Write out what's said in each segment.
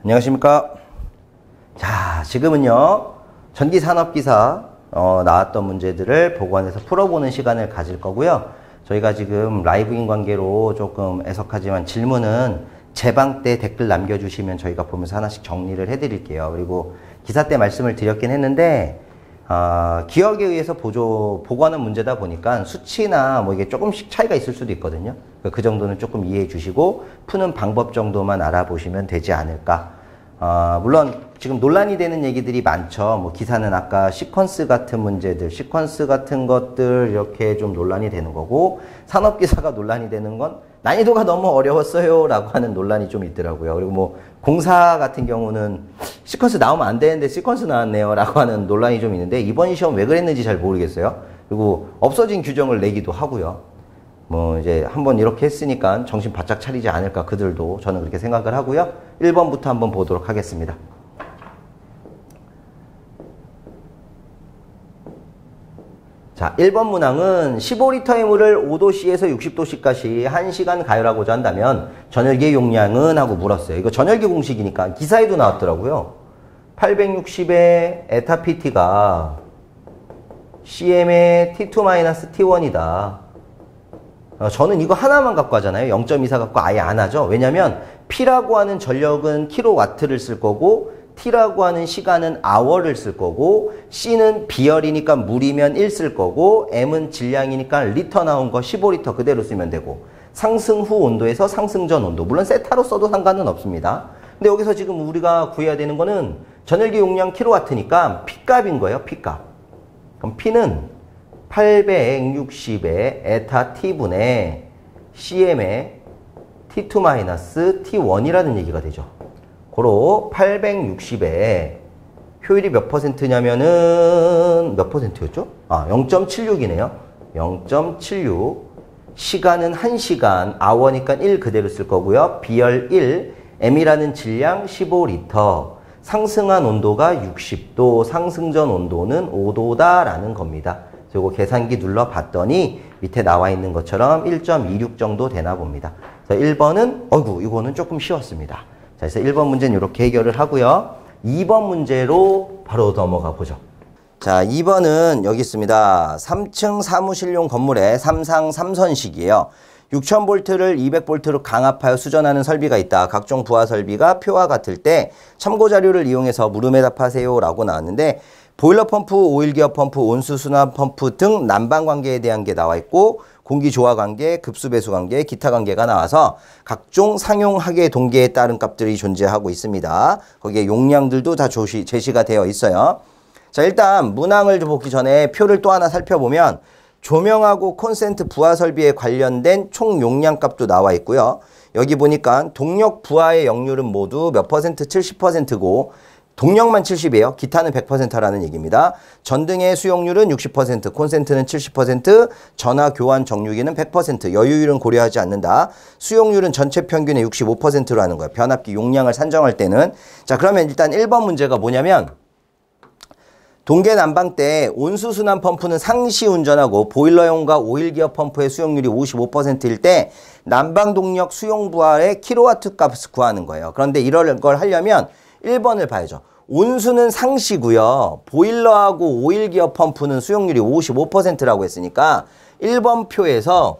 안녕하십니까. 자, 지금은요 전기산업기사 나왔던 문제들을 보관해서 풀어보는 시간을 가질 거고요. 저희가 지금 라이브인 관계로 조금 애석하지만 질문은 제방 때 댓글 남겨주시면 저희가 보면서 하나씩 정리를 해드릴게요. 그리고 기사 때 말씀을 드렸긴 했는데 기억에 의해서 보고하는 문제다 보니까 수치나 뭐 이게 조금씩 차이가 있을 수도 있거든요. 그 정도는 조금 이해해 주시고 푸는 방법 정도만 알아보시면 되지 않을까. 물론 지금 논란이 되는 얘기들이 많죠. 뭐 기사는 아까 시퀀스 같은 문제들, 시퀀스 같은 것들 이렇게 좀 논란이 되는 거고, 산업기사가 논란이 되는 건 난이도가 너무 어려웠어요 라고 하는 논란이 좀 있더라고요. 그리고 뭐 공사 같은 경우는 시퀀스 나오면 안 되는데 시퀀스 나왔네요 라고 하는 논란이 좀 있는데, 이번 시험 왜 그랬는지 잘 모르겠어요. 그리고 없어진 규정을 내기도 하고요. 뭐 이제 한번 이렇게 했으니까 정신 바짝 차리지 않을까, 그들도. 저는 그렇게 생각을 하고요. 1번부터 한번 보도록 하겠습니다. 자, 1번 문항은 15리터의 물을 5도씨에서 60도씨까지 1시간 가열하고자 한다면 전열기의 용량은? 하고 물었어요. 이거 전열기 공식이니까 기사에도 나왔더라고요. 860의 에타 PT가 CM의 T2-T1이다. 저는 이거 하나만 갖고 하잖아요. 0.24 갖고 아예 안 하죠. 왜냐면 P라고 하는 전력은 킬로와트를 쓸 거고, T라고 하는 시간은 아워를 쓸 거고, C는 비열이니까 물이면 1 쓸 거고, M은 질량이니까 리터 나온 거 15리터 그대로 쓰면 되고, 상승 후 온도에서 상승 전 온도, 물론 세타로 써도 상관은 없습니다. 근데 여기서 지금 우리가 구해야 되는 거는 전열기 용량 킬로와트니까 P값인 거예요. P값. 그럼 P는 860의 에타 T분의 CM의 T2-T1이라는 얘기가 되죠. 고로 860에 효율이 몇 %냐면은 몇 %였죠? 0.76이네요. 0.76. 시간은 1시간, 아워니까 1 그대로 쓸 거고요. 비열 1, M이라는 질량 15리터. 상승한 온도가 60도, 상승 전 온도는 5도다라는 겁니다. 그리고 계산기 눌러봤더니 밑에 나와 있는 것처럼 1.26 정도 되나 봅니다. 그래서 1번은 이거는 조금 쉬웠습니다. 자, 그래서 1번 문제는 이렇게 해결을 하고요. 2번 문제로 바로 넘어가 보죠. 자, 2번은 여기 있습니다. 3층 사무실용 건물의 삼상 3선식이에요. 6000V를 200V로 강압하여 수전하는 설비가 있다. 각종 부하 설비가 표와 같을 때 참고 자료를 이용해서 물음에 답하세요 라고 나왔는데, 보일러 펌프, 오일기어 펌프, 온수 순환 펌프 등 난방 관계에 대한 게 나와 있고, 공기 조화 관계, 급수 배수 관계, 기타 관계가 나와서 각종 상용 하계 동계에 따른 값들이 존재하고 있습니다. 거기에 용량들도 다 제시가 되어 있어요. 자, 일단 문항을 보기 전에 표를 또 하나 살펴보면 조명하고 콘센트 부하 설비에 관련된 총 용량 값도 나와 있고요. 여기 보니까 동력 부하의 역률은 모두 몇 %? 70%고 동력만 70이에요. 기타는 100%라는 얘기입니다. 전등의 수용률은 60%, 콘센트는 70%, 전화 교환 정류기는 100%, 여유율은 고려하지 않는다. 수용률은 전체 평균의 65%라는 거예요. 변압기 용량을 산정할 때는. 자, 그러면 일단 1번 문제가 뭐냐면, 동계 난방 때 온수순환 펌프는 상시 운전하고 보일러용과 오일기어 펌프의 수용률이 55%일 때 난방 동력 수용 부하의 킬로와트 값을 구하는 거예요. 그런데 이럴 걸 하려면 1번을 봐야죠. 온수는 상시고요. 보일러하고 오일기어 펌프는 수용률이 55%라고 했으니까 1번 표에서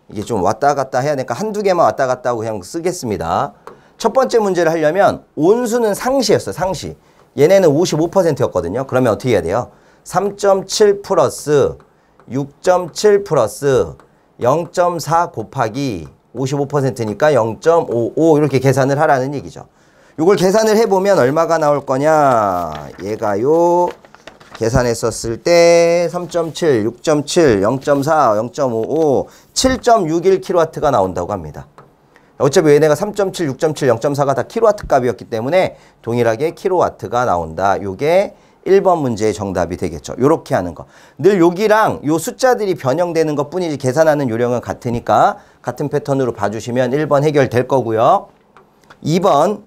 이게 좀 왔다 갔다 해야 되니까 한두 개만 왔다 갔다 하고 그냥 쓰겠습니다. 첫 번째 문제를 하려면 온수는 상시였어요. 상시. 얘네는 55%였거든요. 그러면 어떻게 해야 돼요? 3.7 플러스 6.7 플러스 0.4 곱하기 55%니까 0.55 이렇게 계산을 하라는 얘기죠. 이걸 계산을 해보면 얼마가 나올 거냐. 얘가요. 계산했었을 때 3.7, 6.7, 0.4, 0.55, 7.61kW가 나온다고 합니다. 어차피 얘네가 3.7, 6.7, 0.4가 다 킬로와트 값이었기 때문에 동일하게 킬로와트가 나온다. 요게 1번 문제의 정답이 되겠죠. 요렇게 하는 거. 늘 여기랑 요 숫자들이 변형되는 것 뿐이지 계산하는 요령은 같으니까 같은 패턴으로 봐주시면 1번 해결될 거고요. 2번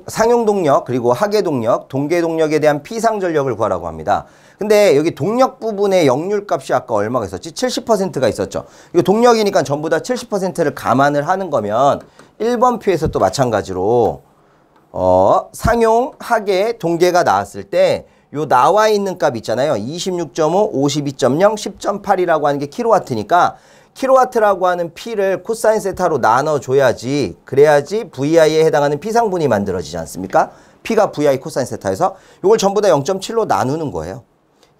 상용동력 그리고 하계동력, 동계동력에 대한 피상전력을 구하라고 합니다. 근데 여기 동력 부분의 역률값이 아까 얼마가 있었지? 70%가 있었죠. 이거 동력이니까 전부 다 70%를 감안을 하는 거면 1번 표에서 또 마찬가지로 상용, 하계, 동계가 나왔을 때 요 나와 있는 값 있잖아요. 26.5, 52.0, 10.8이라고 하는 게 킬로와트니까 킬로와트라고 하는 P를 코사인 세타로 나눠줘야지, 그래야지 VI에 해당하는 P상분이 만들어지지 않습니까? P가 VI 코사인 세타에서 이걸 전부 다 0.7로 나누는 거예요.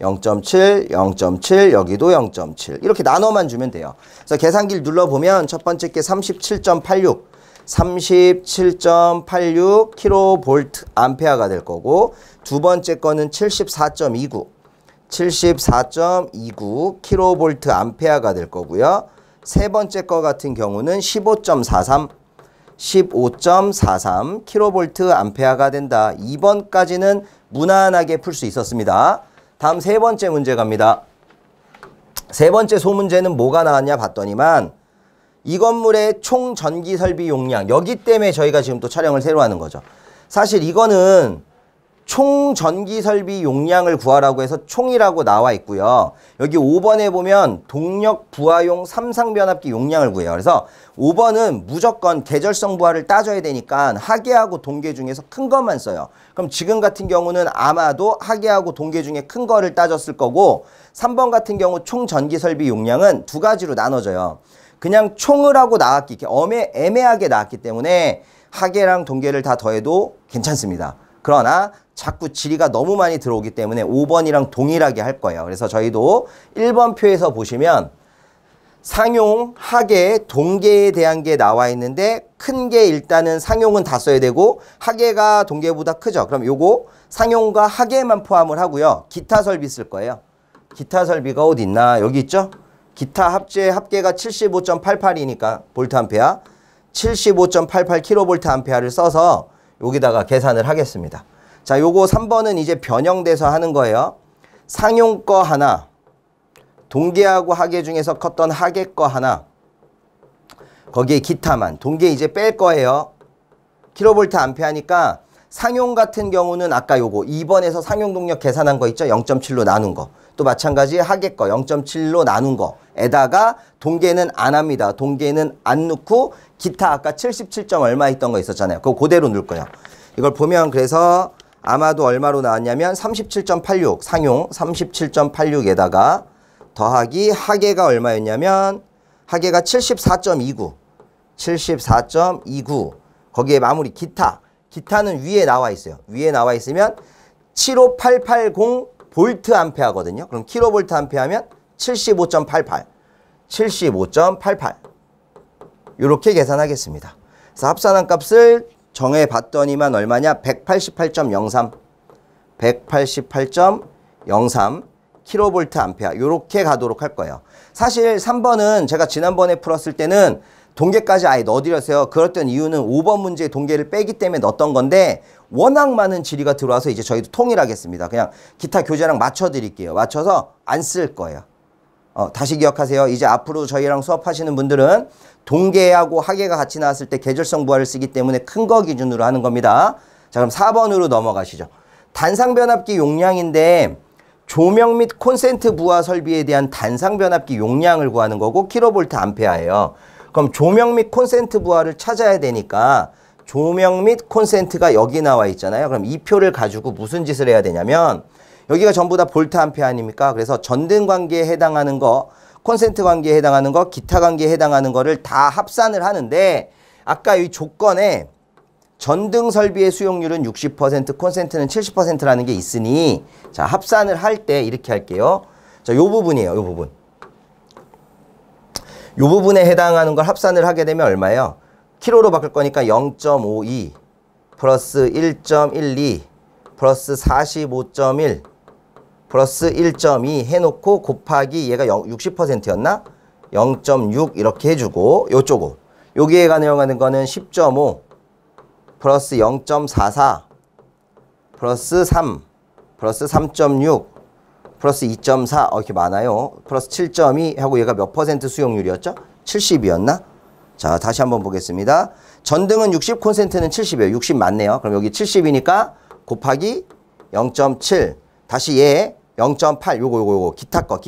0.7, 0.7, 여기도 0.7 이렇게 나눠만 주면 돼요. 그래서 계산기를 눌러보면 첫 번째 게 37.86 37.86 킬로볼트 암페어가 될 거고, 두 번째 거는 74.29 74.29 킬로볼트 암페어가 될 거고요. 세 번째 거 같은 경우는 15.43 킬로볼트 암페어가 된다. 2번까지는 무난하게 풀 수 있었습니다. 다음 세 번째 문제 갑니다. 세 번째 소문제는 뭐가 나왔냐 봤더니만 이 건물의 총 전기 설비 용량, 여기 때문에 저희가 지금 또 촬영을 새로 하는 거죠. 사실 이거는 총 전기 설비 용량을 구하라고 해서 총이라고 나와 있고요. 여기 5번에 보면 동력 부하용 삼상변압기 용량을 구해요. 그래서 5번은 무조건 계절성 부하를 따져야 되니까 하계하고 동계 중에서 큰 것만 써요. 그럼 지금 같은 경우는 아마도 하계하고 동계 중에 큰 거를 따졌을 거고, 3번 같은 경우 총 전기 설비 용량은 두 가지로 나눠져요. 그냥 총을 하고 나왔기, 애매하게 나왔기 때문에 하계랑 동계를 다 더해도 괜찮습니다. 그러나 자꾸 지리가 너무 많이 들어오기 때문에 5번이랑 동일하게 할 거예요. 그래서 저희도 1번 표에서 보시면 상용, 하계, 동계에 대한 게 나와 있는데 큰 게 일단은 상용은 다 써야 되고 하계가 동계보다 크죠. 그럼 요거 상용과 하계만 포함을 하고요. 기타 설비 쓸 거예요. 기타 설비가 어디 있나? 여기 있죠? 기타 합계가 75.88이니까 볼트 암페어 75.88 킬로볼트 암페어를 써서 여기다가 계산을 하겠습니다. 자, 요거 3번은 이제 변형돼서 하는 거예요. 상용 거 하나, 동계하고 하계 중에서 컸던 하계 거 하나, 거기에 기타만, 동계 이제 뺄 거예요. 킬로볼트 암페어니까 상용 같은 경우는 아까 요거 2번에서 상용 동력 계산한 거 있죠? 0.7로 나눈 거. 또 마찬가지 하계 거 0.7로 나눈 거에다가 동계는 안 합니다. 동계는 안 넣고 기타 아까 77. 얼마 있던 거 있었잖아요. 그거 그대로 넣을 거예요. 이걸 보면 그래서 아마도 얼마로 나왔냐면 37.86 상용 37.86에다가 더하기 하계가 얼마였냐면 하계가 74.29 74.29 거기에 마무리 기타는 위에 나와 있어요. 위에 나와 있으면 75880 볼트 암페어거든요. 그럼 킬로볼트 암페어 하면 75.88 75.88 이렇게 계산하겠습니다. 그래서 합산한 값을 정해봤더니만 얼마냐? 188.03 188.03 킬로볼트 암페어 이렇게 가도록 할 거예요. 사실 3번은 제가 지난번에 풀었을 때는 동계까지 아예 넣어드렸어요. 그랬던 이유는 5번 문제에 동계를 빼기 때문에 넣었던 건데 워낙 많은 지리가 들어와서 이제 저희도 통일하겠습니다. 그냥 기타 교재랑 맞춰드릴게요. 맞춰서 안 쓸 거예요. 다시 기억하세요. 이제 앞으로 저희랑 수업하시는 분들은 동계하고 하계가 같이 나왔을 때 계절성 부하를 쓰기 때문에 큰 거 기준으로 하는 겁니다. 자, 그럼 4번으로 넘어가시죠. 단상변압기 용량인데 조명 및 콘센트 부하 설비에 대한 단상변압기 용량을 구하는 거고 킬로볼트 암페어예요. 그럼 조명 및 콘센트 부하를 찾아야 되니까 조명 및 콘센트가 여기 나와 있잖아요. 그럼 이 표를 가지고 무슨 짓을 해야 되냐면 여기가 전부 다 볼트 암페어 아닙니까? 그래서 전등 관계에 해당하는 거, 콘센트 관계에 해당하는 거, 기타 관계에 해당하는 거를 다 합산을 하는데 아까 이 조건에 전등 설비의 수용률은 60%, 콘센트는 70%라는 게 있으니 자, 합산을 할 때 이렇게 할게요. 자, 요 부분이에요. 요 부분. 요 부분에 해당하는 걸 합산을 하게 되면 얼마예요? 킬로로 바꿀 거니까 0.52 플러스 1.12 플러스 45.1 플러스 1.2 해놓고 곱하기 얘가 60%였나? 0.6 이렇게 해주고 요쪽으로 여기에 가능한 거는 10.5 플러스 0.44 플러스 3 플러스 3.6 플러스 2.4 이렇게 많아요. 플러스 7.2 하고 얘가 몇 퍼센트 수용률이었죠? 70이었나? 자, 다시 한번 보겠습니다. 전등은 60, 콘센트는 70이에요. 60 맞네요. 그럼 여기 70이니까 곱하기 0.7. 다시 얘 0.8. 요거 기타 거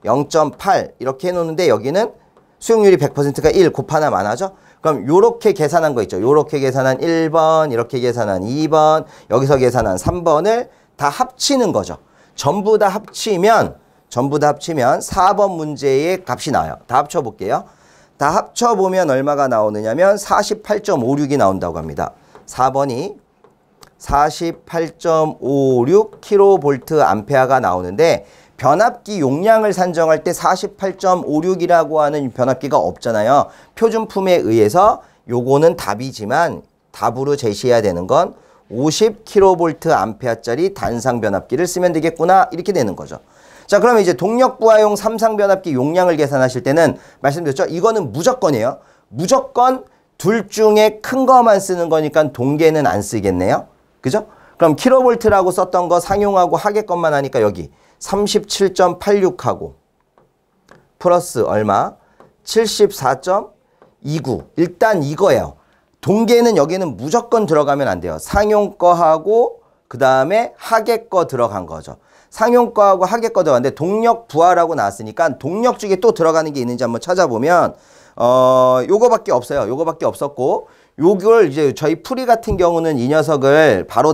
0.8 이렇게 해놓는데 여기는 수용률이 100%가 1 곱하나만 하죠. 그럼 요렇게 계산한 거 있죠. 요렇게 계산한 1번, 이렇게 계산한 2번, 여기서 계산한 3번을 다 합치는 거죠. 전부 다 합치면 4번 문제의 값이 나와요. 다 합쳐볼게요. 다 합쳐보면 얼마가 나오느냐면 48.56이 나온다고 합니다. 4번이 48.56kVA가 나오는데 변압기 용량을 산정할 때 48.56이라고 하는 변압기가 없잖아요. 표준품에 의해서 요거는 답이지만 답으로 제시해야 되는 건 50kVA짜리 단상 변압기를 쓰면 되겠구나 이렇게 되는 거죠. 자, 그러면 이제 동력 부하용 삼상 변압기 용량을 계산하실 때는 말씀드렸죠. 이거는 무조건이에요. 무조건 둘 중에 큰 거만 쓰는 거니까 동계는 안 쓰겠네요. 그죠? 그럼 킬로볼트라고 썼던 거 상용하고 하계 것만 하니까 여기 37.86하고 플러스 얼마? 74.29. 일단 이거예요. 동계는 여기는 무조건 들어가면 안 돼요. 상용 거하고 그 다음에 하계 거 들어간 거죠. 상용 거하고 하계 거 들어갔는데 동력 부하라고 나왔으니까 동력 중에 또 들어가는 게 있는지 한번 찾아보면 요거밖에 없어요. 요거밖에 없었고 요걸 이제 저희 풀이 같은 경우는 이 녀석을 바로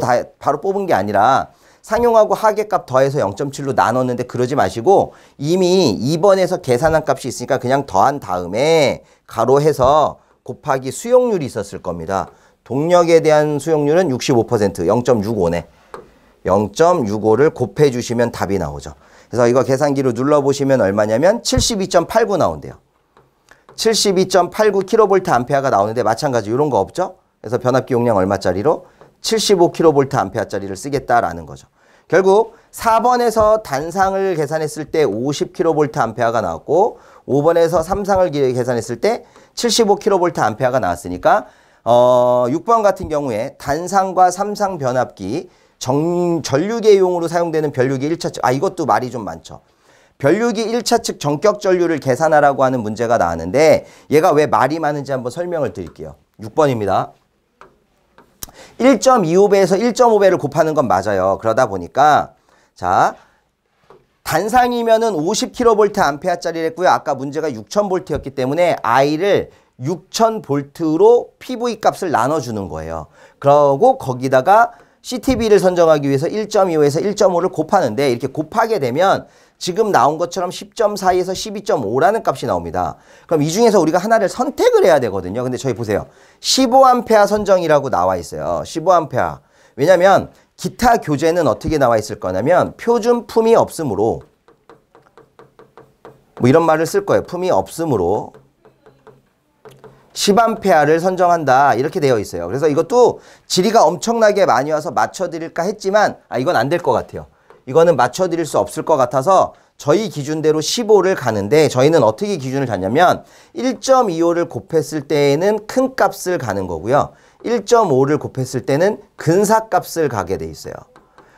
뽑은 게 아니라 상용하고 하계값 더해서 0.7로 나눴는데 그러지 마시고 이미 2번에서 계산한 값이 있으니까 그냥 더한 다음에 가로해서 곱하기 수용률이 있었을 겁니다. 동력에 대한 수용률은 65%, 0.65네. 0.65를 곱해 주시면 답이 나오죠. 그래서 이거 계산기로 눌러보시면 얼마냐면 72.89 나온대요. 72.89kVA가 나오는데 마찬가지 이런 거 없죠? 그래서 변압기 용량 얼마짜리로? 75kVA짜리를 쓰겠다라는 거죠. 결국 4번에서 단상을 계산했을 때 50kVA가 나왔고 5번에서 삼상을 계산했을 때 75kVA가 나왔으니까 6번 같은 경우에 단상과 삼상 변압기 전류계용으로 사용되는 변류기 1차 측 이것도 말이 좀 많죠. 변류기 1차 측 전격 전류를 계산하라고 하는 문제가 나왔는데 얘가 왜 말이 많은지 한번 설명을 드릴게요. 6번입니다. 1.25배에서 1.5배를 곱하는 건 맞아요. 그러다 보니까 자 단상이면은 50kVA짜리를 했고요. 아까 문제가 6000V였기 때문에 I를 6000V로 PV 값을 나눠주는 거예요. 그러고 거기다가 CTB를 선정하기 위해서 1.25에서 1.5를 곱하는데 이렇게 곱하게 되면 지금 나온 것처럼 10.42에서 12.5라는 값이 나옵니다. 그럼 이 중에서 우리가 하나를 선택을 해야 되거든요. 근데 저희 보세요. 15A 선정이라고 나와 있어요. 15A. 왜냐면 기타 교재는 어떻게 나와 있을 거냐면 표준품이 없으므로 뭐 이런 말을 쓸 거예요. 품이 없으므로 10A를 선정한다 이렇게 되어 있어요. 그래서 이것도 질의가 엄청나게 많이 와서 맞춰드릴까 했지만 이건 안 될 것 같아요. 이거는 맞춰드릴 수 없을 것 같아서 저희 기준대로 15를 가는데 저희는 어떻게 기준을 잡냐면 1.25를 곱했을 때에는 큰 값을 가는 거고요. 1.5를 곱했을 때는 근사값을 가게 돼 있어요.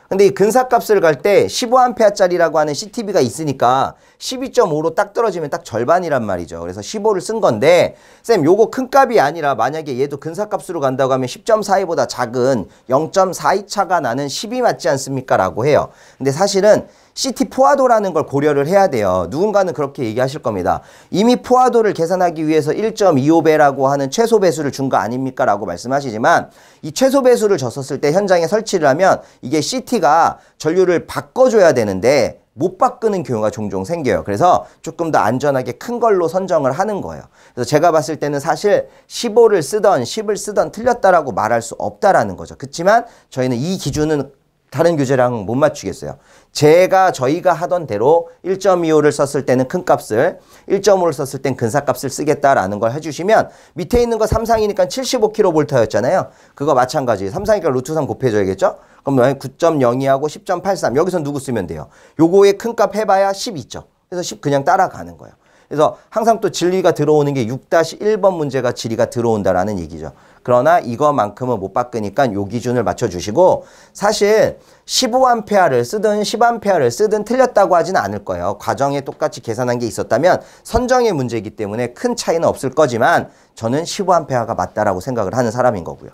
근데 이 근사값을 갈 때 15A짜리라고 하는 CTB가 있으니까 12.5로 딱 떨어지면 딱 절반이란 말이죠. 그래서 15를 쓴 건데 쌤 요거 큰 값이 아니라 만약에 얘도 근사값으로 간다고 하면 10.42보다 작은 0.42 차가 나는 10이 맞지 않습니까? 라고 해요. 근데 사실은 CT 포화도라는 걸 고려를 해야 돼요. 누군가는 그렇게 얘기하실 겁니다. 이미 포화도를 계산하기 위해서 1.25배라고 하는 최소 배수를 준 거 아닙니까? 라고 말씀하시지만 이 최소 배수를 줬었을 때 현장에 설치를 하면 이게 CT가 전류를 바꿔줘야 되는데 못 바꾸는 경우가 종종 생겨요. 그래서 조금 더 안전하게 큰 걸로 선정을 하는 거예요. 그래서 제가 봤을 때는 사실 15를 쓰던 10을 쓰던 틀렸다라고 말할 수 없다라는 거죠. 그렇지만 저희는 이 기준은 다른 교재랑 못 맞추겠어요. 저희가 하던 대로 1.25를 썼을 때는 큰 값을, 1.5를 썼을 땐 근사값을 쓰겠다라는 걸 해주시면 밑에 있는 거 삼상이니까 75kV였잖아요. 그거 마찬가지. 삼상이니까 루트 3 곱해줘야겠죠? 그럼 9.02하고 10.83 여기서 누구 쓰면 돼요? 요거의 큰 값 해봐야 10 있죠. 그래서 10 그냥 따라가는 거예요. 그래서 항상 또 진리가 들어오는 게 6-1번 문제가 질의가 들어온다라는 얘기죠. 그러나 이거만큼은 못 바꾸니까 요 기준을 맞춰주시고 사실 15A를 쓰든 10A를 쓰든 틀렸다고 하지는 않을 거예요. 과정에 똑같이 계산한 게 있었다면 선정의 문제이기 때문에 큰 차이는 없을 거지만 저는 15A가 맞다라고 생각을 하는 사람인 거고요.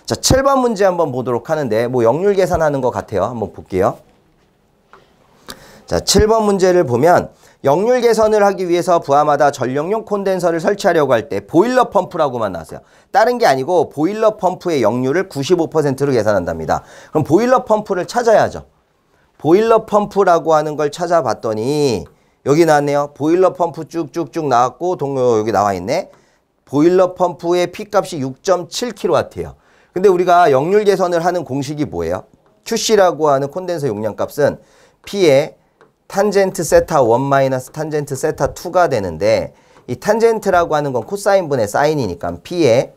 자, 7번 문제 한번 보도록 하는데 뭐 역률 계산하는 것 같아요. 한번 볼게요. 자, 7번 문제를 보면 역률 개선을 하기 위해서 부하마다 전력용 콘덴서를 설치하려고 할 때 보일러 펌프라고만 나왔어요. 다른 게 아니고 보일러 펌프의 역률을 95%로 계산한답니다. 그럼 보일러 펌프를 찾아야죠. 보일러 펌프라고 하는 걸 찾아봤더니 여기 나왔네요. 보일러 펌프 쭉쭉쭉 나왔고 동료 여기 나와 있네. 보일러 펌프의 P값이 6.7kW예요. 근데 우리가 역률 개선을 하는 공식이 뭐예요? QC라고 하는 콘덴서 용량값은 P의 탄젠트 세타 1 마이너스 탄젠트 세타 2가 되는데 이 탄젠트라고 하는 건 코사인분의 사인이니까 P에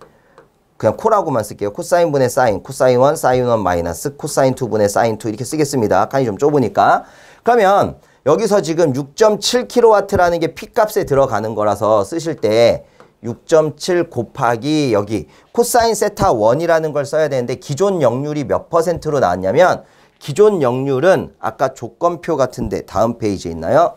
그냥 코라고만 쓸게요. 코사인분의 사인, 코사인 1, 사인 1 마이너스 코사인 2분의 사인 2 이렇게 쓰겠습니다. 칸이 좀 좁으니까. 그러면 여기서 지금 6.7kW라는 게 P값에 들어가는 거라서 쓰실 때 6.7 곱하기 여기 코사인 세타 1이라는 걸 써야 되는데 기존 역률이 몇 %로 나왔냐면 기존 역률은 아까 조건표 같은데 다음 페이지에 있나요?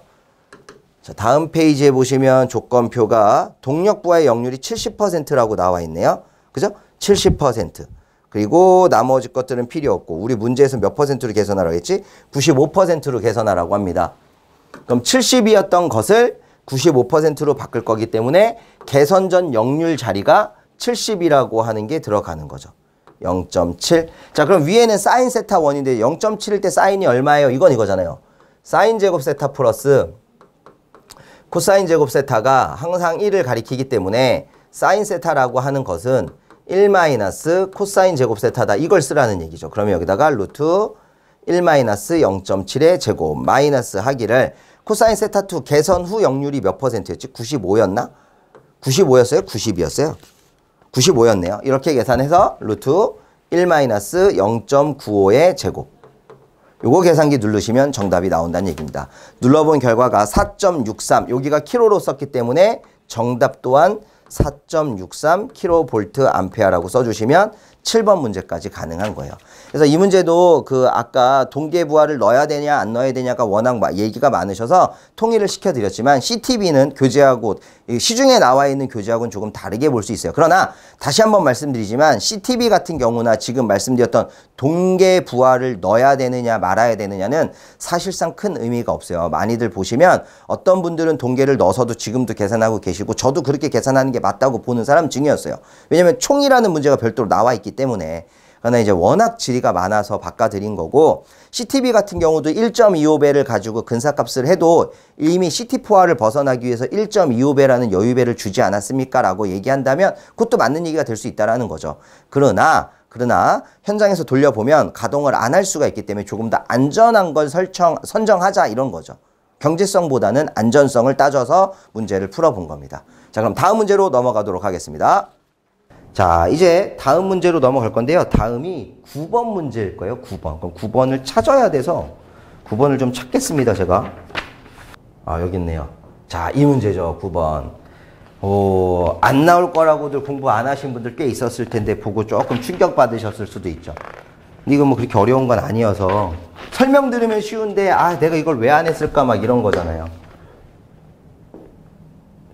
자, 다음 페이지에 보시면 조건표가 동력부하의 역률이 70%라고 나와 있네요. 그죠? 70%. 그리고 나머지 것들은 필요 없고 우리 문제에서 몇 %로 개선하라고 했지? 95%로 개선하라고 합니다. 그럼 70이었던 것을 95%로 바꿀 거기 때문에 개선 전 역률 자리가 70이라고 하는 게 들어가는 거죠. 0.7. 자, 그럼 위에는 사인 세타 1인데 0.7일 때 사인이 얼마예요? 이건 이거잖아요. 사인 제곱 세타 플러스 코사인 제곱 세타가 항상 1을 가리키기 때문에 사인 세타라고 하는 것은 1 마이너스 코사인 제곱 세타다. 이걸 쓰라는 얘기죠. 그러면 여기다가 루트 1 마이너스 0.7의 제곱 마이너스 하기를 코사인 세타 2 개선 후 역률이 몇 %였지? 95였나? 95였어요? 90이었어요? 95였네요. 이렇게 계산해서 루트 1 마이너스 0.95의 제곱. 요거 계산기 누르시면 정답이 나온다는 얘기입니다. 눌러본 결과가 4.63. 여기가 킬로로 썼기 때문에 정답 또한 4.63 킬로볼트 암페어라고 써주시면 7번 문제까지 가능한 거예요. 그래서 이 문제도 그 아까 동계부하를 넣어야 되냐 안 넣어야 되냐가 워낙 얘기가 많으셔서 통일을 시켜드렸지만 CTB는 교재하고 시중에 나와 있는 교재하고는 조금 다르게 볼 수 있어요. 그러나 다시 한번 말씀드리지만 CTB 같은 경우나 지금 말씀드렸던 동계부하를 넣어야 되느냐 말아야 되느냐는 사실상 큰 의미가 없어요. 많이들 보시면 어떤 분들은 동계를 넣어서도 지금도 계산하고 계시고 저도 그렇게 계산하는 게 맞다고 보는 사람 중이었어요. 왜냐하면 총이라는 문제가 별도로 나와 있기 때문에. 그러나 이제 워낙 질의가 많아서 바꿔드린 거고 CTB 같은 경우도 1.25배를 가지고 근사값을 해도 이미 CT4R을 벗어나기 위해서 1.25배라는 여유배를 주지 않았습니까? 라고 얘기한다면 그것도 맞는 얘기가 될 수 있다는 거죠. 그러나 현장에서 돌려보면 가동을 안 할 수가 있기 때문에 조금 더 안전한 걸 선정하자 이런 거죠. 경제성보다는 안전성을 따져서 문제를 풀어본 겁니다. 자, 그럼 다음 문제로 넘어가도록 하겠습니다. 자, 이제 다음 문제로 넘어갈 건데요. 다음이 9번 문제일 거예요. 9번. 그럼 9번을 찾아야 돼서 9번을 좀 찾겠습니다. 제가. 아, 여기 있네요. 자, 이 문제죠. 9번. 안 나올 거라고들 공부 안 하신 분들 꽤 있었을 텐데 보고 조금 충격받으셨을 수도 있죠. 근데 이거 뭐 그렇게 어려운 건 아니어서 설명 들으면 쉬운데 아, 내가 이걸 왜 안 했을까 막 이런 거잖아요.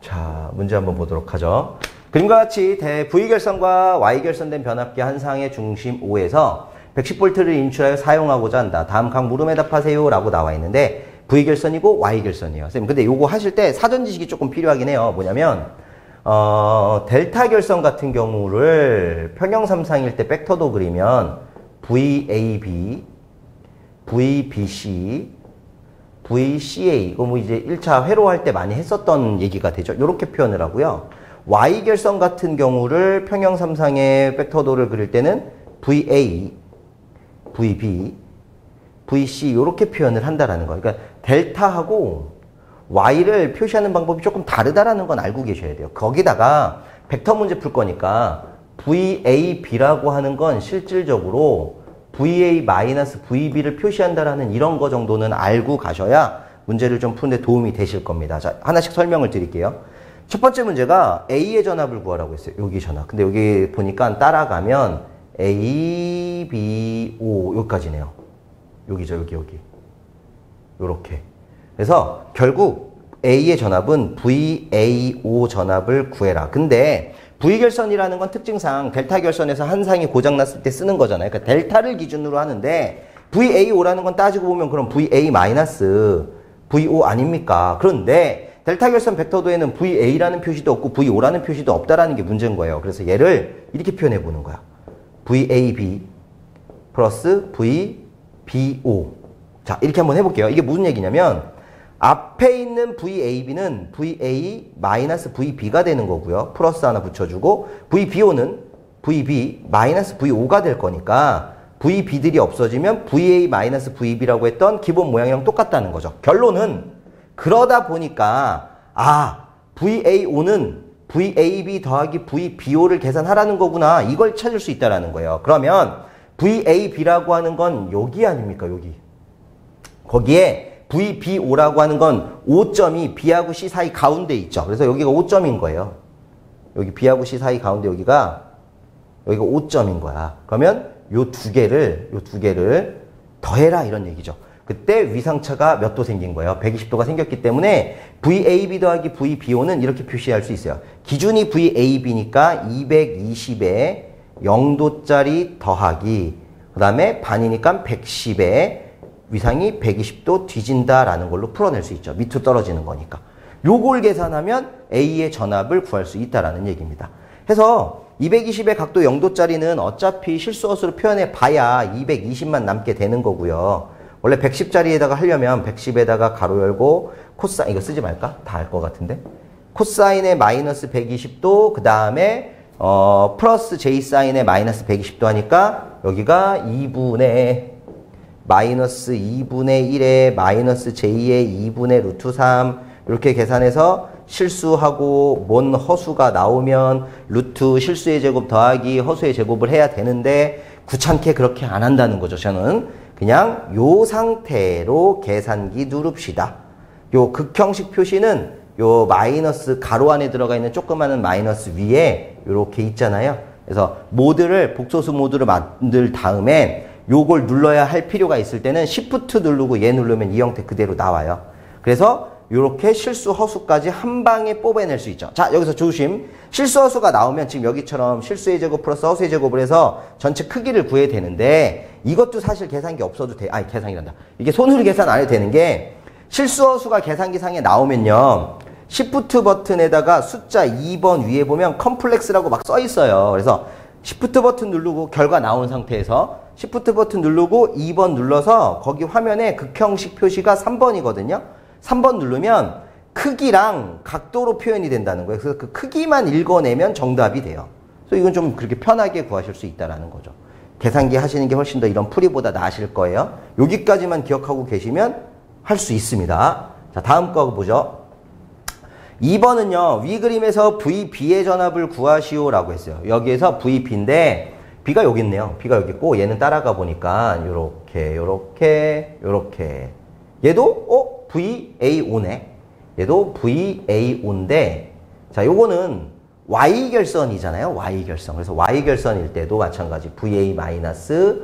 자, 문제 한번 보도록 하죠. 그림과 같이 V결선과 Y결선된 변압기 한 상의 중심 O에서 110V를 인출하여 사용하고자 한다. 다음 각 물음에 답하세요 라고 나와 있는데 V결선이고 Y결선이에요. 선생님, 근데 요거 하실 때 사전 지식이 조금 필요하긴 해요. 뭐냐면 델타 결선 같은 경우를 평형삼상일 때 벡터도 그리면 VAB, VBC, VCA 이거 뭐 이제 1차 회로할 때 많이 했었던 얘기가 되죠. 이렇게 표현을 하고요. Y결선 같은 경우를 평형삼상의 벡터도를 그릴 때는 VA, VB, VC 이렇게 표현을 한다라는 거예요. 그러니까 델타하고 Y를 표시하는 방법이 조금 다르다라는 건 알고 계셔야 돼요. 거기다가 벡터 문제 풀 거니까 VAB라고 하는 건 실질적으로 VA-VB를 표시한다라는 이런 거 정도는 알고 가셔야 문제를 좀 푸는데 도움이 되실 겁니다. 자, 하나씩 설명을 드릴게요. 첫 번째 문제가 A의 전압을 구하라고 했어요. 여기 전압. 근데 여기 보니까 따라가면 A, B, O 여기까지네요. 여기죠, 여기. 요렇게. 그래서 결국 A의 전압은 VAO 전압을 구해라. 근데 V결선이라는 건 특징상 델타 결선에서 한 상이 고장났을 때 쓰는 거잖아요. 그러니까 델타를 기준으로 하는데 VAO라는 건 따지고 보면 그럼 VA 마이너스 VO 아닙니까? 그런데 델타 결선 벡터도에는 VA라는 표시도 없고 VO라는 표시도 없다라는 게 문제인 거예요. 그래서 얘를 이렇게 표현해 보는 거야. VAB 플러스 VBO. 자, 이렇게 한번 해볼게요. 이게 무슨 얘기냐면 앞에 있는 VAB는 VA 마이너스 VB가 되는 거고요. 플러스 하나 붙여주고 VBO는 VB 마이너스 VO가 될 거니까 VB들이 없어지면 VA 마이너스 VB라고 했던 기본 모양이랑 똑같다는 거죠. 결론은 그러다 보니까 VAO는 VAB 더하기 VBO를 계산하라는 거구나. 이걸 찾을 수 있다는 거예요. 그러면 VAB라고 하는 건 여기 아닙니까? 여기. 거기에 VBO라고 하는 건 O점이 B하고 C 사이 가운데 있죠. 그래서 여기가 O점인 거예요. 여기 B하고 C 사이 가운데 여기가 O점인 거야. 그러면 요 두 개를 더해라 이런 얘기죠. 그때 위상차가 몇 도 생긴 거예요? 120도가 생겼기 때문에 VAB 더하기 VBO는 이렇게 표시할 수 있어요. 기준이 VAB니까 220에 0도짜리 더하기 그 다음에 반이니까 110에 위상이 120도 뒤진다라는 걸로 풀어낼 수 있죠. 밑으로 떨어지는 거니까. 요걸 계산하면 A의 전압을 구할 수 있다라는 얘기입니다. 해서 220의 각도 0도짜리는 어차피 실수헛으로 표현해 봐야 220만 남게 되는 거고요. 원래 110짜리에다가 하려면 110에다가 가로 열고 코사인, 이거 쓰지 말까? 다 알 것 같은데. 코사인의 마이너스 120도, 그 다음에 플러스 J사인의 마이너스 120도 하니까 여기가 2분의 마이너스 2분의 1에 마이너스 J의 2분의 루트 3 이렇게 계산해서 실수하고 뭔 허수가 나오면 루트 실수의 제곱 더하기 허수의 제곱을 해야 되는데 귀찮게 그렇게 안 한다는 거죠. 저는 그냥 요 상태로 계산기 누릅시다. 요 극형식 표시는 요 마이너스 가로 안에 들어가 있는 조그마한 마이너스 위에 요렇게 있잖아요. 그래서 모드를 복소수 모드를 만들 다음에 요걸 눌러야 할 필요가 있을 때는 Shift 누르고 얘 누르면 이 형태 그대로 나와요. 그래서 요렇게 실수 허수까지 한 방에 뽑아낼 수 있죠. 자, 여기서 조심. 실수 허수가 나오면 지금 여기처럼 실수의 제곱 플러스 허수의 제곱을 해서 전체 크기를 구해야 되는데 이것도 사실 계산기 없어도 돼. 아니, 계산기란다. 이게 손으로 계산 안 해도 되는 게 실수 허수가 계산기상에 나오면요. Shift 버튼에다가 숫자 2번 위에 보면 컴플렉스라고 막 써 있어요. 그래서 Shift 버튼 누르고 결과 나온 상태에서 Shift 버튼 누르고 2번 눌러서 거기 화면에 극형식 표시가 3번이거든요. 3번 누르면 크기랑 각도로 표현이 된다는 거예요. 그래서 그 크기만 읽어내면 정답이 돼요. 그래서 이건 좀 그렇게 편하게 구하실 수 있다는 거죠. 계산기 하시는 게 훨씬 더 이런 풀이보다 나으실 거예요. 여기까지만 기억하고 계시면 할 수 있습니다. 자, 다음 거 보죠. 2번은요. 위 그림에서 VB의 전압을 구하시오라고 했어요. 여기에서 VB인데 B가 여기 있네요. B가 여기 있고 얘는 따라가 보니까 요렇게 얘도 VAO네. 얘도 VAO인데 자, 요거는 Y결선이잖아요. Y결선. 그래서 Y결선일 때도 마찬가지 VA-VO로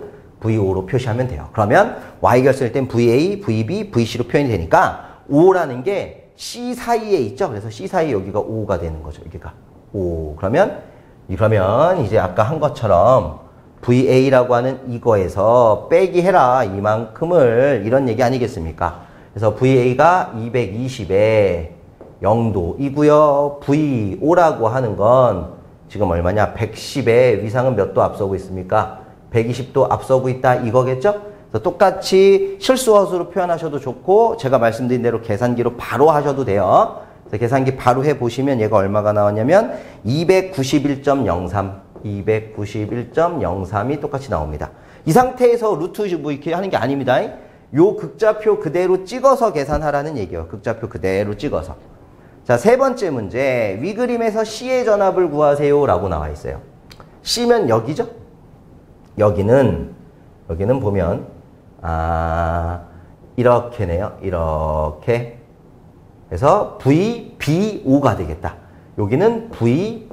표시하면 돼요. 그러면 Y결선일 땐 VA, VB, VC로 표현이 되니까 O라는 게 C 사이에 있죠. 그래서 C 사이에 여기가 O가 되는 거죠. 여기가 O. 그러면 이제 아까 한 것처럼 VA라고 하는 이거에서 빼기 해라. 이만큼을 이런 얘기 아니겠습니까? 그래서 VA가 220에 0도이고요. VO라고 하는 건 지금 얼마냐? 110에 위상은 몇 도 앞서고 있습니까? 120도 앞서고 있다 이거겠죠? 그래서 똑같이 실수허수로 표현하셔도 좋고 제가 말씀드린 대로 계산기로 바로 하셔도 돼요. 그래서 계산기 바로 해보시면 얘가 얼마가 나왔냐면 291.03 291.03이 똑같이 나옵니다. 이 상태에서 루트 뭐 이렇게 하는 게 아닙니다. 요 극좌표 그대로 찍어서 계산하라는 얘기예요. 극좌표 그대로 찍어서. 자, 세 번째 문제. 위 그림에서 C의 전압을 구하세요 라고 나와 있어요. C면 여기죠? 여기는 보면 이렇게네요. 이렇게. 그래서 VBO가 되겠다. 여기는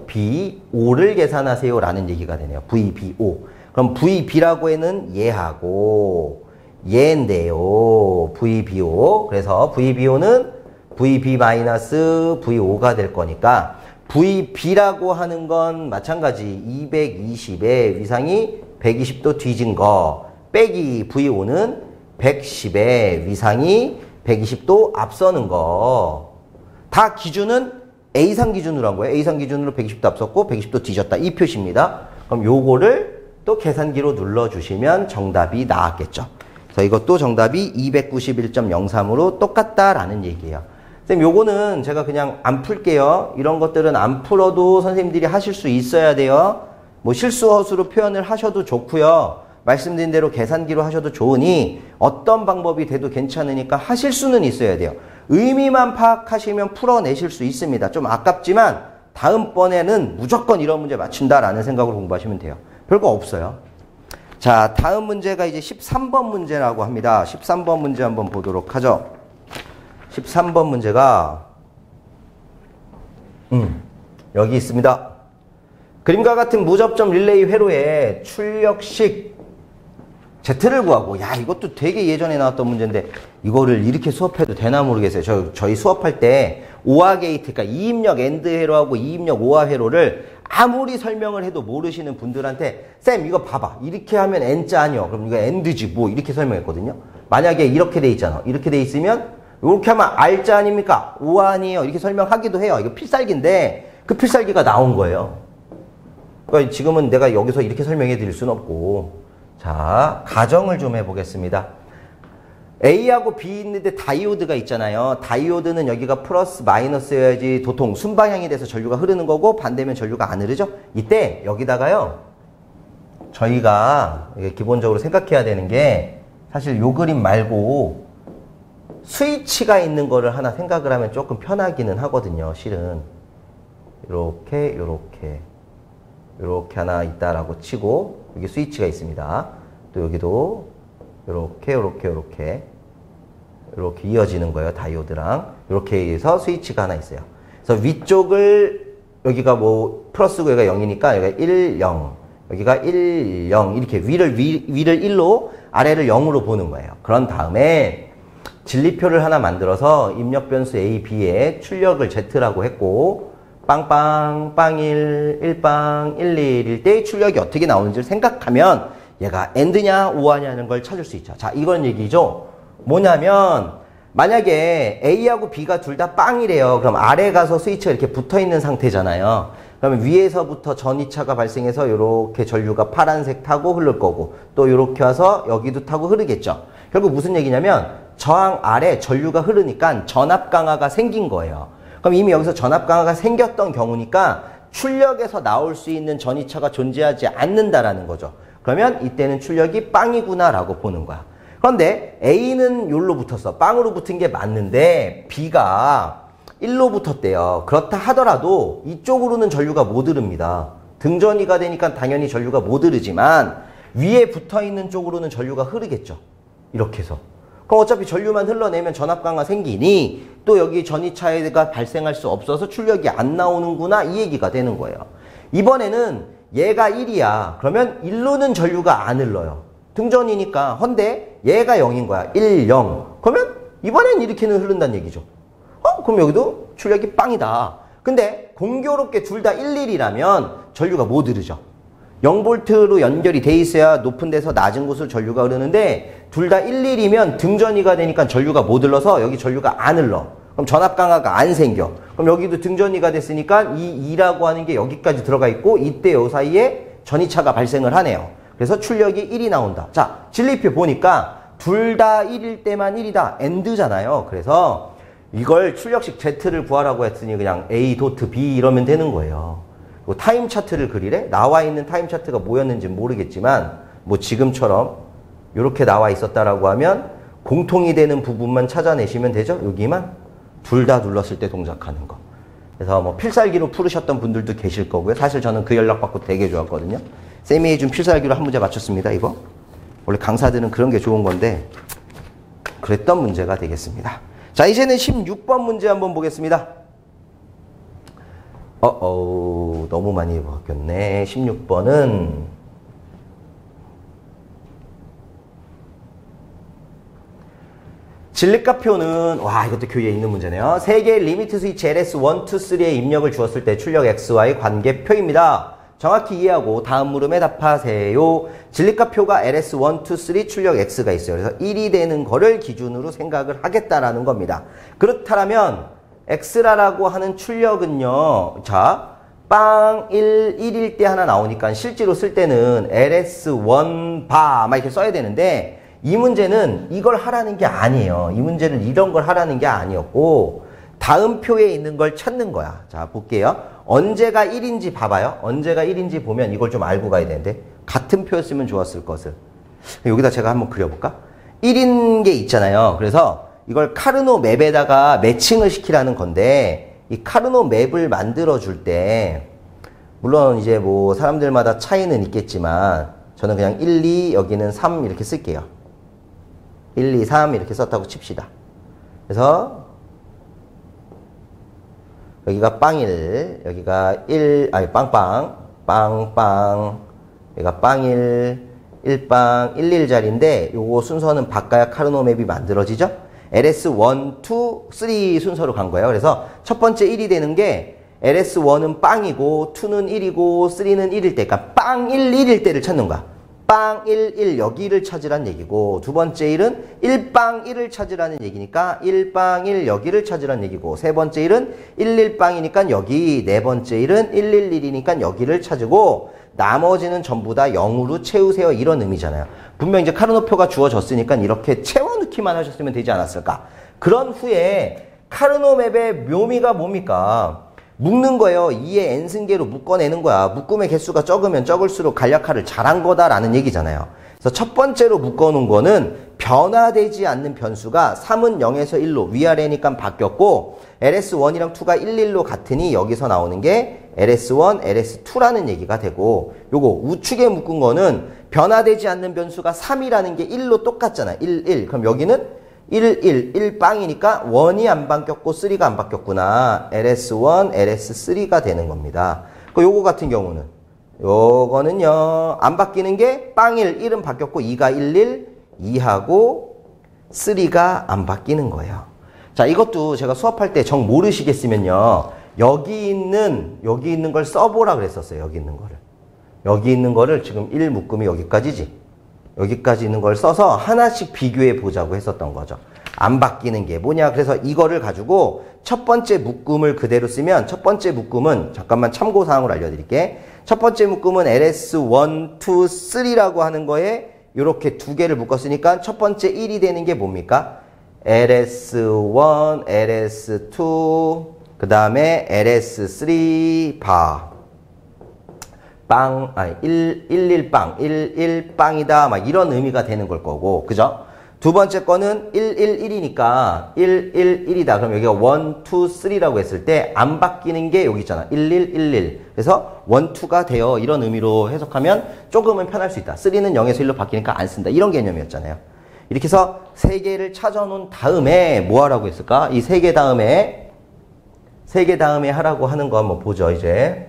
VBO를 계산하세요 라는 얘기가 되네요. VBO. 그럼 VB라고 해는 얘하고 얘인데요. VBO. 그래서 VBO는 VB-VO가 될 거니까 VB라고 하는 건 마찬가지 220에 위상이 120도 뒤진 거 빼기 VO는 110에 위상이 120도 앞서는 거. 다 기준은 A상 기준으로 한 거예요. A상 기준으로 120도 앞섰고 120도 뒤졌다. 이 표시입니다. 그럼 요거를 또 계산기로 눌러주시면 정답이 나왔겠죠. 그래서 이것도 정답이 291.03으로 똑같다라는 얘기예요. 선생님 요거는 제가 그냥 안 풀게요. 이런 것들은 안 풀어도 선생님들이 하실 수 있어야 돼요. 뭐 실수 허수로 표현을 하셔도 좋고요. 말씀드린 대로 계산기로 하셔도 좋으니 어떤 방법이 돼도 괜찮으니까 하실 수는 있어야 돼요. 의미만 파악하시면 풀어내실 수 있습니다. 좀 아깝지만 다음번에는 무조건 이런 문제 맞춘다라는 생각으로 공부하시면 돼요. 별거 없어요. 자, 다음 문제가 이제 13번 문제라고 합니다. 13번 문제 한번 보도록 하죠. 13번 문제가 여기 있습니다. 그림과 같은 무접점 릴레이 회로에 출력식 Z를 구하고, 야, 이것도 되게 예전에 나왔던 문제인데 이거를 이렇게 수업해도 되나 모르겠어요. 저희 수업할 때 오화 게이트, 그러니까 이입력 엔드 회로하고 이입력 오화 회로를 아무리 설명을 해도 모르시는 분들한테 쌤 이거 봐봐, 이렇게 하면 N자 아니요, 그럼 이거 엔드지 뭐, 이렇게 설명했거든요. 만약에 이렇게 돼 있잖아. 이렇게 돼 있으면 이렇게 하면 R자 아닙니까? 오화 아니에요, 이렇게 설명하기도 해요. 이거 필살기인데 그 필살기가 나온 거예요. 그러니까 지금은 내가 여기서 이렇게 설명해 드릴 수는 없고. 자, 가정을 좀 해보겠습니다. A하고 B 있는데 다이오드가 있잖아요. 다이오드는 여기가 플러스 마이너스여야지 도통 순방향이 돼서 전류가 흐르는 거고, 반대면 전류가 안 흐르죠. 이때 여기다가요, 저희가 기본적으로 생각해야 되는 게, 사실 요 그림 말고 스위치가 있는 거를 하나 생각을 하면 조금 편하기는 하거든요. 실은 요렇게 하나 있다라고 치고, 여기 스위치가 있습니다. 또 여기도 요렇게 이어지는 거예요. 다이오드랑 이렇게 해서 스위치가 하나 있어요. 그래서 위쪽을 여기가 뭐 플러스고 여기가 0이니까 여기가 1, 0, 여기가 1, 0 이렇게 위를 1로 아래를 0으로 보는 거예요. 그런 다음에 진리표를 하나 만들어서 입력 변수 A, B에 출력을 Z라고 했고, 빵빵, 빵1, 1빵, 11일 때 출력이 어떻게 나오는지를 생각하면 얘가 AND냐, OR냐는 걸 찾을 수 있죠. 자, 이건 얘기죠. 뭐냐면 만약에 A하고 B가 둘 다 빵이래요. 그럼 아래 가서 스위치가 이렇게 붙어있는 상태잖아요. 그러면 위에서부터 전이차가 발생해서 이렇게 전류가 파란색 타고 흐를 거고, 또 이렇게 와서 여기도 타고 흐르겠죠. 결국 무슨 얘기냐면 저항 아래 전류가 흐르니까 전압 강화가 생긴 거예요. 그럼 이미 여기서 전압 강화가 생겼던 경우니까 출력에서 나올 수 있는 전이차가 존재하지 않는다라는 거죠. 그러면 이때는 출력이 빵이구나 라고 보는 거야. 그런데 A는 여기로 붙었어. 빵으로 붙은 게 맞는데 B가 1로 붙었대요. 그렇다 하더라도 이쪽으로는 전류가 못 흐릅니다. 등전이가 되니까 당연히 전류가 못 흐르지만 위에 붙어있는 쪽으로는 전류가 흐르겠죠. 이렇게 해서. 그럼 어차피 전류만 흘러내면 전압 강화 생기니 또 여기 전이차가 발생할 수 없어서 출력이 안 나오는구나, 이 얘기가 되는 거예요. 이번에는 얘가 1이야. 그러면 1로는 전류가 안 흘러요. 등전이니까. 헌데 얘가 0인 거야. 1, 0. 그러면 이번엔 이렇게는 흐른다는 얘기죠. 그럼 여기도 출력이 빵이다. 근데 공교롭게 둘 다 1, 1이라면 전류가 못 흐르죠. 0V로 연결이 돼 있어야 높은 데서 낮은 곳으로 전류가 흐르는데 둘 다 1, 1이면 등전이가 되니까 전류가 못 흘러서 여기 전류가 안 흘러. 그럼 전압 강화가 안 생겨. 그럼 여기도 등전이가 됐으니까 이 2라고 하는 게 여기까지 들어가 있고, 이때 요 사이에 전이차가 발생을 하네요. 그래서 출력이 1이 나온다. 자, 진리표 보니까 둘 다 1일 때만 1이다. AND잖아요. 그래서 이걸 출력식 Z를 구하라고 했으니 그냥 A 도트 B 이러면 되는 거예요. 타임 차트를 그리래? 나와 있는 타임 차트가 뭐였는지 모르겠지만 뭐 지금처럼 이렇게 나와 있었다라고 하면 공통이 되는 부분만 찾아내시면 되죠. 여기만 둘 다 눌렀을 때 동작하는 거. 그래서 뭐 필살기로 풀으셨던 분들도 계실 거고요. 사실 저는 그 연락받고 되게 좋았거든요. 쌤이 해준 필살기로 한 문제 맞췄습니다. 이거 원래 강사들은 그런 게 좋은 건데 그랬던 문제가 되겠습니다. 자, 이제는 16번 문제 한번 보겠습니다. 너무 많이 바뀌었네. 16번은 진리값표는 이것도 교재에 있는 문제네요. 세 개의 리미트 스위치 LS1, 2, 3에 입력을 주었을 때 출력 XY 관계표입니다. 정확히 이해하고 다음 물음에 답하세요. 진리값표가 LS1, 2, 3 출력 X가 있어요. 그래서 1이 되는 거를 기준으로 생각을 하겠다라는 겁니다. 그렇다면 X라고 하는 출력은요. 자, 빵 1일 때 하나 나오니까 실제로 쓸 때는 LS1 바 막 이렇게 써야 되는데 이 문제는 이걸 하라는 게 아니에요. 이 문제는 이런 걸 하라는 게 아니었고 다음 표에 있는 걸 찾는 거야. 자, 볼게요. 언제가 1인지 봐봐요. 언제가 1인지 보면 이걸 좀 알고 가야 되는데 같은 표였으면 좋았을 것을. 여기다 제가 한번 그려볼까? 1인 게 있잖아요. 그래서 이걸 카르노 맵에다가 매칭을 시키라는 건데 이 카르노 맵을 만들어 줄 때 물론 이제 뭐 사람들마다 차이는 있겠지만 저는 그냥 1, 2, 여기는 3 이렇게 쓸게요. 1, 2, 3 이렇게 썼다고 칩시다. 그래서 여기가 빵1, 여기가 1, 빵빵, 빵빵, 여기가 빵1, 1빵, 11자리인데 요거 순서는 바꿔야 카르노 맵이 만들어지죠? LS1, 2, 3 순서로 간 거예요. 그래서 첫 번째 1이 되는 게 LS1은 빵이고 2는 1이고 3는 1일 때, 그러니까 빵 1, 1일 때를 찾는 거야. 빵 1, 1 여기를 찾으란 얘기고 두 번째 1은 1빵 1을 찾으라는 얘기니까 1빵 1 여기를 찾으란 얘기고 세 번째 1은 1, 1빵이니까 여기 네 번째 1은 1, 1, 1이니까 여기를 찾고 나머지는 전부 다 0으로 채우세요 이런 의미잖아요. 분명 이제 카르노표가 주어졌으니까 이렇게 채워넣기만 하셨으면 되지 않았을까. 그런 후에 카르노 맵의 묘미가 뭡니까? 묶는 거예요. 2의 n승계로 묶어내는 거야. 묶음의 개수가 적으면 적을수록 간략화를 잘한 거다라는 얘기잖아요. 그래서 첫 번째로 묶어놓은 거는 변화되지 않는 변수가 3은 0에서 1로 위아래니까 바뀌었고 LS1이랑 2가 1, 1로 같으니 여기서 나오는 게 LS1, LS2라는 얘기가 되고 요거 우측에 묶은 거는 변화되지 않는 변수가 3이라는 게 1로 똑같잖아. 1, 1. 그럼 여기는 1, 1, 1빵이니까 1이 안 바뀌었고 3가 안 바뀌었구나. LS1, LS3가 되는 겁니다. 요거 같은 경우는 요거는요. 안 바뀌는 게 빵 1, 1은 바뀌었고 2가 1, 1, 2하고 3가 안 바뀌는 거예요. 자, 이것도 제가 수업할 때 정 모르시겠으면요. 여기 있는 걸 써보라 그랬었어요. 여기 있는 거를 지금 1 묶음이 여기까지지. 여기까지 있는 걸 써서 하나씩 비교해 보자고 했었던 거죠. 안 바뀌는 게 뭐냐. 그래서 이거를 가지고 첫 번째 묶음을 그대로 쓰면 첫 번째 묶음은 잠깐만 참고사항을 알려드릴게. 첫 번째 묶음은 LS1, 2, 3라고 하는 거에 이렇게 두 개를 묶었으니까 첫 번째 1이 되는 게 뭡니까? LS1, LS2, 그 다음에 LS3 바. 111빵, 11빵이다. 막 이런 의미가 되는 걸 거고. 그죠? 두 번째 거는 111이니까 111이다. 그럼 여기가 1, 2, 3라고 했을 때 안 바뀌는 게 여기 있잖아. 1111. 그래서 1, 2가 돼요. 이런 의미로 해석하면 조금은 편할 수 있다. 3는 0에서 1로 바뀌니까 안 쓴다. 이런 개념이었잖아요. 이렇게 해서 세 개를 찾아놓은 다음에 뭐 하라고 했을까? 이 세 개 다음에 하라고 하는 거 한번 보죠, 이제.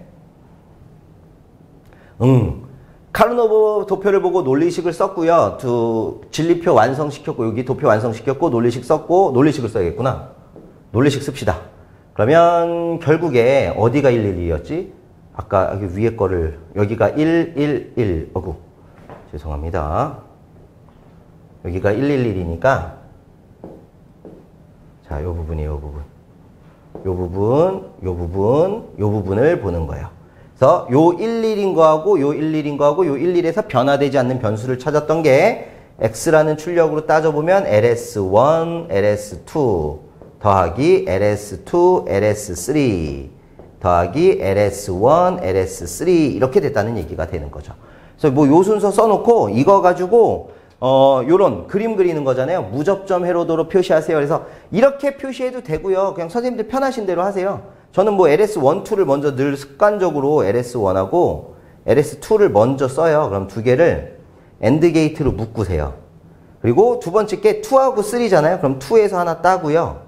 카르노 도표를 보고 논리식을 썼고요. 진리표 완성시켰고 여기 도표 완성시켰고 논리식 썼고 논리식을 써야겠구나. 논리식 씁시다. 그러면 결국에 어디가 111이었지? 아까 여기 위에 거를 여기가 111 죄송합니다. 여기가 111이니까 자, 요 부분을 보는 거예요. 그래서 요 11인 거하고 요 11인 거하고 요 11에서 변화되지 않는 변수를 찾았던 게 X라는 출력으로 따져보면 LS1, LS2 더하기 LS2, LS3 더하기 LS1, LS3 이렇게 됐다는 얘기가 되는 거죠. 그래서 뭐 요 순서 써놓고 이거 가지고 요런 그림 그리는 거잖아요. 무접점 회로도로 표시하세요. 그래서 이렇게 표시해도 되고요. 그냥 선생님들 편하신 대로 하세요. 저는 뭐 LS1, 2를 먼저 늘 습관적으로 LS1하고 LS2를 먼저 써요. 그럼 두 개를 AND 게이트로 묶으세요. 그리고 두 번째 게 2하고 3잖아요. 그럼 2에서 하나 따고요.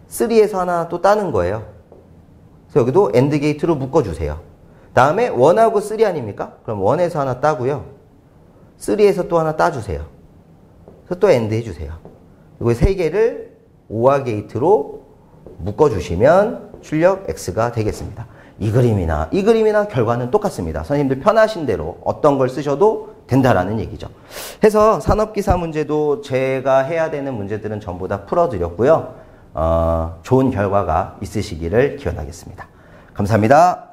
3에서 하나 또 따는 거예요. 그래서 여기도 AND 게이트로 묶어주세요. 다음에 1하고 3 아닙니까? 그럼 1에서 하나 따고요. 3에서 또 하나 따주세요. 그래서 또 AND 해주세요. 그리고 세 개를 OR 게이트로 묶어주시면 출력 X가 되겠습니다. 이 그림이나 결과는 똑같습니다. 선생님들 편하신 대로 어떤 걸 쓰셔도 된다라는 얘기죠. 해서 산업기사 문제도 제가 해야 되는 문제들은 전부 다 풀어드렸고요. 좋은 결과가 있으시기를 기원하겠습니다. 감사합니다.